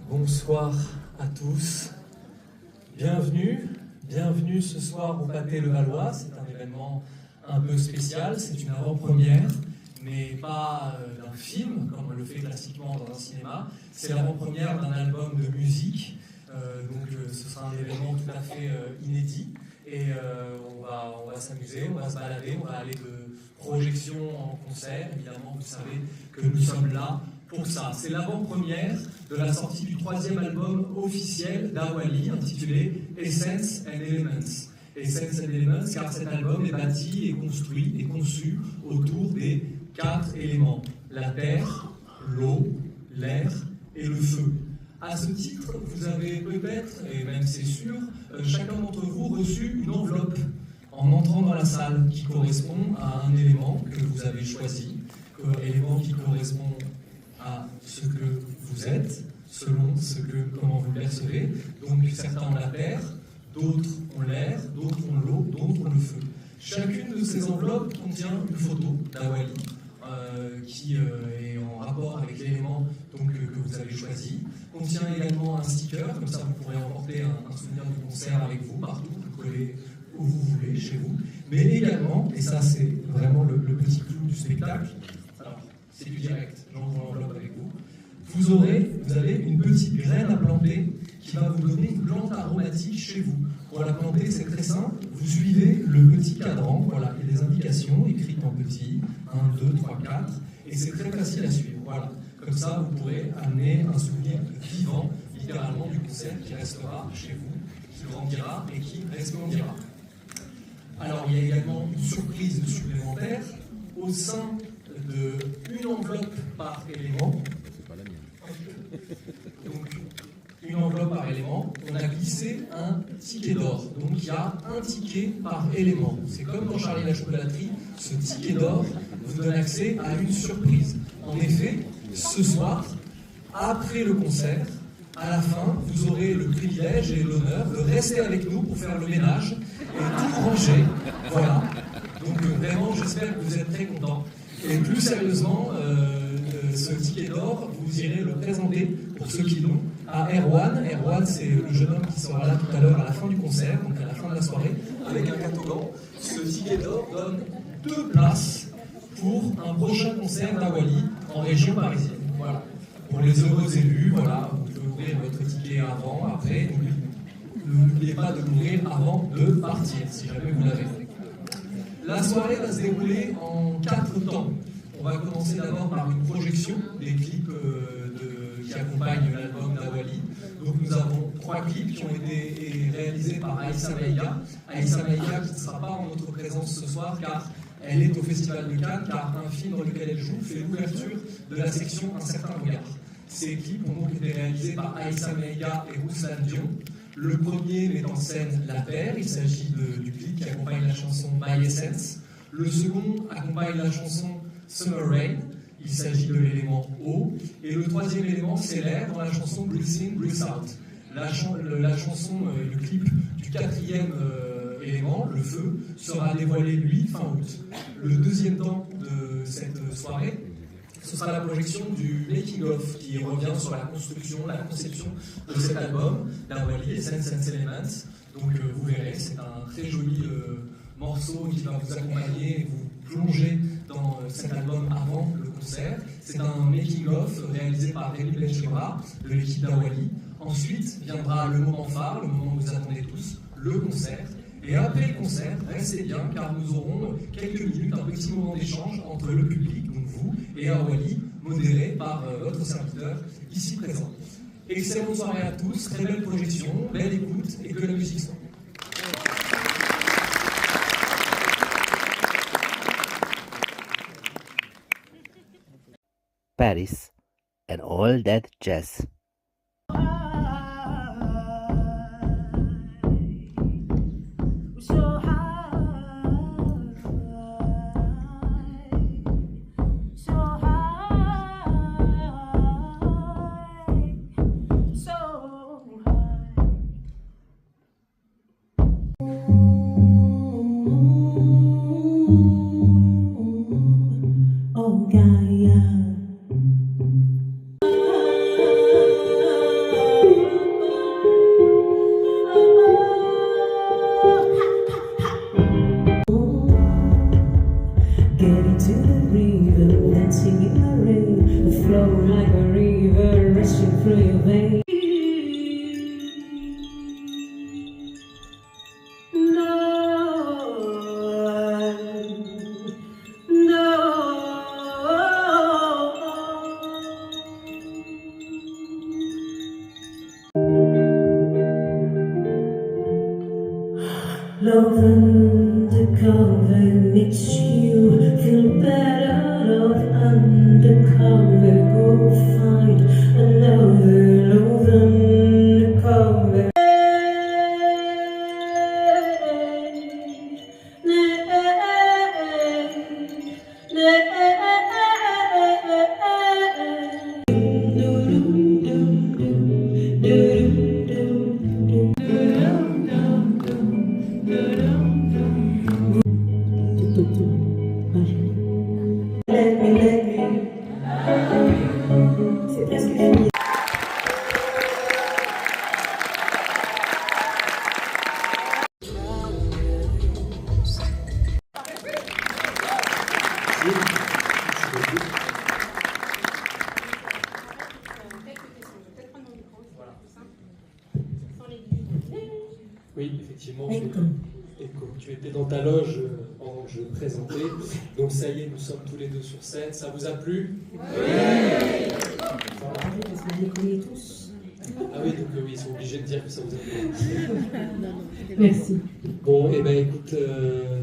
Bonsoir à tous, bienvenue ce soir au Pâté Levallois. C'est un événement un peu spécial, c'est une avant-première, mais pas d'un film comme on le fait classiquement dans un cinéma, c'est l'avant-première d'un album de musique, donc ce sera un événement tout à fait inédit et on va s'amuser, on va se balader, on va aller de projection en concert, évidemment vous savez que nous sommes là pour ça. C'est l'avant-première de la sortie du 3e album officiel d'Awali, intitulé Essence and Elements. Essence and Elements, car cet album est bâti et construit et conçu autour des 4 éléments: la terre, l'eau, l'air et le feu. À ce titre, vous avez peut-être, et même c'est sûr, chacun d'entre vous reçu une enveloppe en entrant dans la salle qui correspond à un élément que vous avez choisi, élément qui correspond à ce que vous êtes, selon comment vous le percevez. Donc certains ont la terre, d'autres ont l'air, d'autres ont l'eau, d'autres ont le feu. Chacune de ces enveloppes contient une photo d'Awali qui est en rapport avec l'élément que vous avez choisi. Contient également un sticker, comme ça vous pourrez emporter un souvenir du concert avec vous partout, vous collez où vous voulez, chez vous. Mais également, et ça c'est vraiment le petit clou du spectacle, alors c'est du direct, j'envoie l'enveloppe avec vous. Vous avez une petite graine à planter qui va vous donner une plante aromatique chez vous. Pour la planter, c'est très simple. Vous suivez le petit cadran, voilà, il y a des indications écrites en petit, 1, 2, 3, 4, et c'est très facile à suivre. Voilà. Comme ça, vous pourrez amener un souvenir vivant, littéralement, du concert qui restera chez vous, qui grandira et qui resplendira. Alors, il y a également une surprise supplémentaire au sein d'une enveloppe par élément. Donc, une enveloppe par élément, on a glissé un ticket d'or. Donc il y a un ticket par élément. C'est comme dans Charlie la chocolaterie, ce ticket d'or vous donne accès à une surprise. En effet, ce soir, après le concert, à la fin, vous aurez le privilège et l'honneur de rester avec nous pour faire le ménage et tout ranger. Voilà. Donc vraiment, j'espère que vous êtes très contents. Et plus sérieusement, ce ticket d'or, vous irez le présenter, pour ceux qui l'ont, à Erwan. Erwan, c'est le jeune homme qui sera là tout à l'heure à la fin du concert, donc à la fin de la soirée, avec un catogan. Ce ticket d'or donne 2 places pour un prochain concert d'Awali en région parisienne. Voilà. Pour les heureux élus, voilà, vous pouvez ouvrir votre ticket avant, après. N'oubliez pas de l'ouvrir avant de partir, si jamais vous l'avez. La soirée va se dérouler en 4 temps. On va commencer d'abord par une projection des clips qui accompagnent l'album d'Awali. Donc nous avons 3 clips qui ont été réalisés par Aïssa Maïga. Aïssa Maïga qui ne sera pas en notre présence ce soir car elle est au Festival de Cannes, car un film dans lequel elle joue fait l'ouverture de la section Un certain regard. Ces clips ont donc été réalisés par Aïssa Maïga et Ruslan Dion. Le premier met en scène La Terre, il s'agit du clip qui accompagne la chanson My Essence. Le second accompagne la chanson Summer Rain, il s'agit de l'élément eau. Et le troisième élément, c'est l'air dans la chanson Breathe In, Breathe Out. La chanson, le clip du 4e élément, le feu, sera dévoilé lui fin août. Le deuxième temps de cette soirée, ce sera la projection du making-of qui revient sur la construction, la conception de cet album d'Awali, Essence and Elements. Donc vous verrez, c'est un très joli morceau qui va vous accompagner et vous plonger dans cet album avant le concert. C'est un making-of réalisé par Rémi Benchera de l'équipe d'Awali. Ensuite viendra le moment phare, le moment que vous attendez tous, le concert. Et après le concert, restez bien car nous aurons quelques minutes, un petit moment d'échange entre le public, donc vous, et Awali, modéré par votre serviteur ici présent. Excellente soirée à tous, très belle projection, belle écoute et que la musique soit. Paris and all that jazz. Oh, Gaia. Love undercover makes you feel better. Love undercover, go find another. Love undercover. C'est presque fini. Oui, effectivement, tu étais dans ta loge pendant que je présentais. Donc ça y est, nous sommes tous les deux sur scène. Ça vous a plu? Oui. Parce que je les connais tous. Ah oui, donc oui, ils sont obligés de dire que ça vous a plu. Merci. Bon, et ben écoute,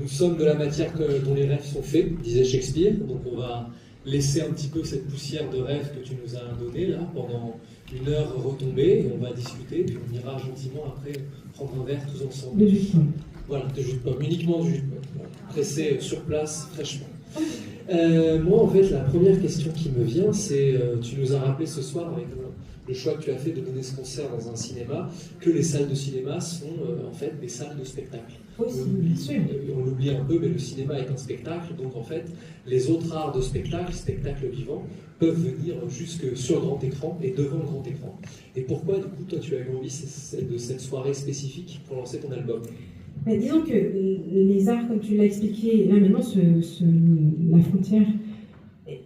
nous sommes de la matière dont les rêves sont faits, disait Shakespeare. Donc on va laisser un petit peu cette poussière de rêve que tu nous as donnée là pendant une heure retomber, et on va discuter, puis on ira gentiment après prendre un verre tous ensemble. De jus de pomme. Voilà, de jus de pomme, uniquement du jus de pomme, voilà. Pressé sur place, fraîchement. Moi, en fait, la première question qui me vient, c'est, tu nous as rappelé ce soir, avec le choix que tu as fait de donner ce concert dans un cinéma, que les salles de cinéma sont en fait des salles de spectacle. Aussi, bien sûr. On l'oublie un peu, mais le cinéma est un spectacle, donc en fait, les autres arts de spectacle, spectacle vivant, peuvent venir jusque sur le grand écran et devant le grand écran. Et pourquoi, du coup, toi, tu as eu envie de cette soirée spécifique pour lancer ton album? Mais disons que les arts, comme tu l'as expliqué, là maintenant, la frontière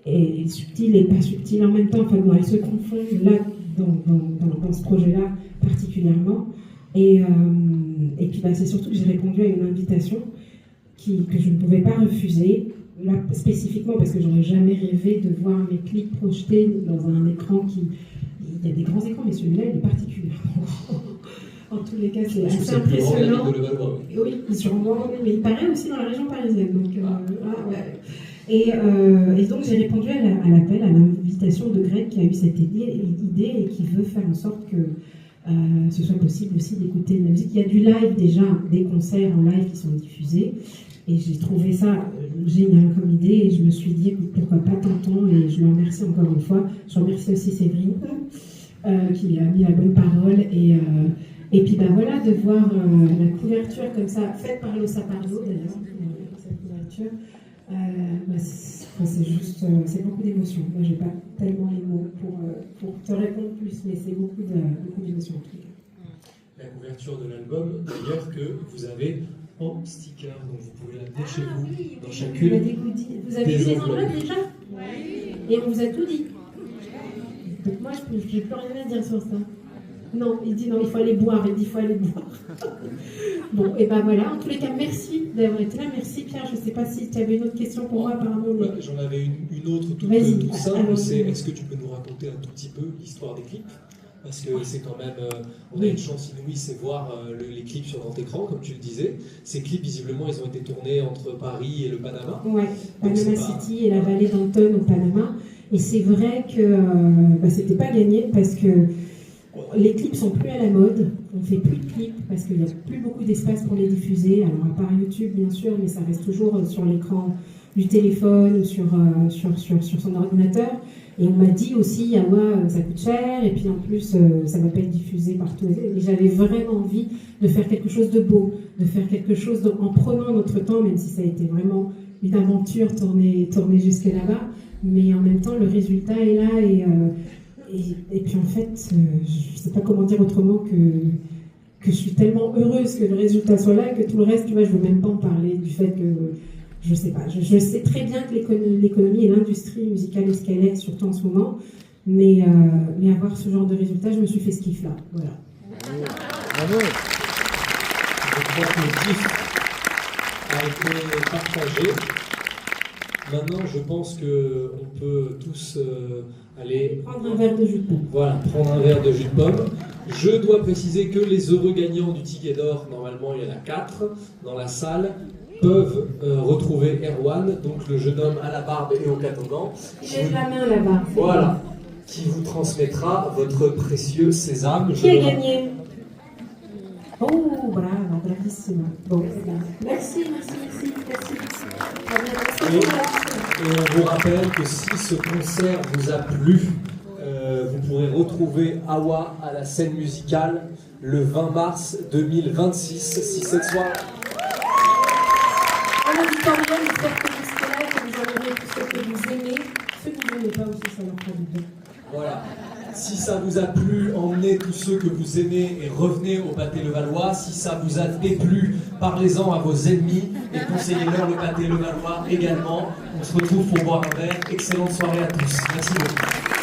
est subtile et pas subtile en même temps. Enfin, bon, elle se confondent là, dans ce projet-là particulièrement. Et puis, c'est surtout que j'ai répondu à une invitation que je ne pouvais pas refuser, là, spécifiquement parce que j'aurais jamais rêvé de voir mes clips projetés dans un écran il y a des grands écrans, mais celui-là, il est particulièrement grand. En tous les cas, c'est assez impressionnant. Oui, sûrement, mais il paraît aussi dans la région parisienne. Donc, ouais. Et donc, j'ai répondu à l'appel, à l'invitation de Greg qui a eu cette idée et qui veut faire en sorte que ce soit possible aussi d'écouter de la musique. Il y a du live déjà, des concerts en live qui sont diffusés. Et j'ai trouvé ça génial comme idée. Et je me suis dit, écoute, pourquoi pas, tentons. Et je le remercie encore une fois. Je remercie aussi Séverine qui a mis la bonne parole. Et puis voilà, de voir la couverture comme ça, faite par Losa Pardo d'ailleurs, cette couverture, c'est juste, c'est beaucoup d'émotions. Moi, j'ai pas tellement les mots pour te répondre plus, mais c'est beaucoup d'émotions en tout cas. La couverture de l'album, d'ailleurs, que vous avez en sticker, donc vous pouvez l'amener chez vous, oui, dans chacune. Vous avez vu les enveloppes déjà? Oui. Et on vous a tout dit. Donc moi, je n'ai plus rien à dire sur ça. Non, il dit non, il faut aller boire. Il dit il faut aller boire. Bon, et ben voilà. En tous les cas, merci d'avoir été là. Merci Pierre. Je ne sais pas si tu avais une autre question pour moi, apparemment. Mais... Ouais, j'en avais une autre toute simple. C'est est-ce que tu peux nous raconter un tout petit peu l'histoire des clips? Parce que c'est quand même, on a une chance inouïe, c'est voir les clips sur grand écran, comme tu le disais. Ces clips, visiblement, ils ont été tournés entre Paris et le Panama. Ouais, Panama City et la vallée d'Anton au Panama. Et c'est vrai que c'était pas gagné parce que les clips sont plus à la mode. On fait plus de clips parce qu'il n'y a plus beaucoup d'espace pour les diffuser. Alors à part YouTube, bien sûr, mais ça reste toujours sur l'écran du téléphone ou sur son ordinateur. Et on m'a dit aussi, ça coûte cher, et puis en plus, ça ne va pas être diffusé partout. Et j'avais vraiment envie de faire quelque chose de beau, de faire quelque chose en prenant notre temps, même si ça a été vraiment une aventure tournée jusque là-bas. Mais en même temps, le résultat est là. Et puis en fait, je ne sais pas comment dire autrement que je suis tellement heureuse que le résultat soit là, et que tout le reste, tu vois, je ne veux même pas en parler du fait que... Je sais pas, je sais très bien que l'économie et l'industrie musicale est ce qu'elle est, surtout en ce moment, mais avoir ce genre de résultat, je me suis fait ce kiff-là, voilà. Bravo. Je crois que le kiff a été partagé. Maintenant, je pense qu'on peut tous aller... Prendre un verre de jus de pomme. Voilà, prendre un verre de jus de pomme. Je dois préciser que les heureux gagnants du ticket d'or, normalement il y en a 4 dans la salle, peuvent retrouver Erwan, donc le jeune homme à la barbe et au catogan. Lève la main là-bas. Voilà, qui vous transmettra votre précieux sésame. Qui a gagné? Oh, bravo, bravissimo. Bon, merci. Et on vous rappelle que si ce concert vous a plu, vous pourrez retrouver Awa à la scène musicale le 20 mars 2026. Si cette soirée... En auditorium, j'espère que vous serez là, que vous en aurez tous ceux que vous aimez. Ceux que vous n'aimez pas aussi, ça leur fera du bien. Voilà. Si ça vous a plu, emmenez tous ceux que vous aimez et revenez au Pâté Levallois. Si ça vous a déplu, parlez-en à vos ennemis et conseillez-leur le Pâté Levallois également. On se retrouve pour boire un verre. Excellente soirée à tous. Merci beaucoup.